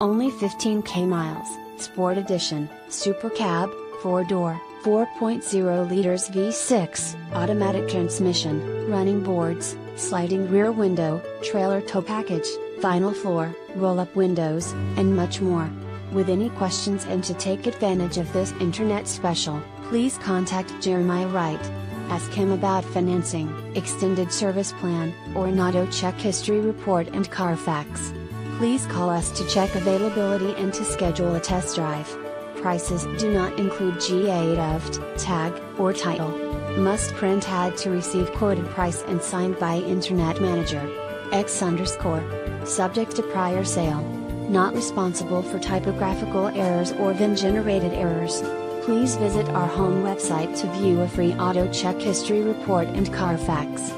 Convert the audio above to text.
Only 15k miles, Sport Edition, SuperCab, 4-door, 4.0 liters V6, automatic transmission, running boards, sliding rear window, trailer tow package, vinyl floor, roll-up windows, and much more. With any questions and to take advantage of this internet special, please contact Jeremiah Wright. Ask him about financing, extended service plan, or an auto check history report and Carfax. Please call us to check availability and to schedule a test drive. Prices do not include GA-ed, tag, or title. Must print ad to receive quoted price and signed by Internet Manager. X_. Subject to prior sale. Not responsible for typographical errors or VIN-generated errors. Please visit our home website to view a free auto check history report and Carfax.